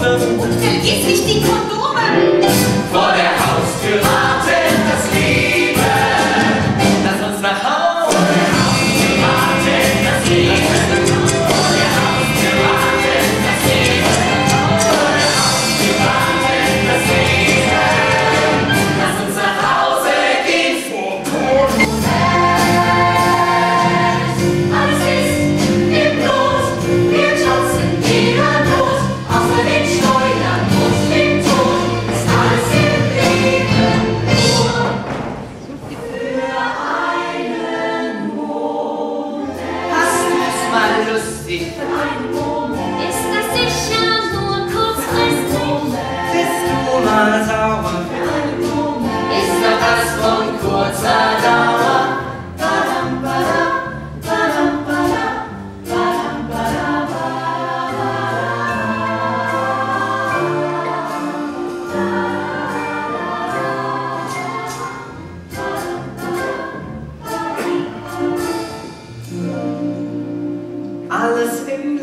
Und vergiss nicht die Kondome! Vor der Haustür wartet das Leben. Lass uns nach Hause. Vor der Haustür wartet das Leben. Vor der Haustür wartet das Leben. Vor der Haustür wartet das Leben. Lass uns nach Hause gehen vor Tod. Alles ist im Blut, wir tanzen jeder Not, außer den Steuern und dem Tod ist alles im Leben nur für einen Moment. Hast du's mal lustig? Ein Moment. Ist das sicher nur kurzfristig? Bist du mal sauer? Ein Moment. Ist doch das von kurzer Dauer? Badam, badam, badam, badam, badam, badam, Alles im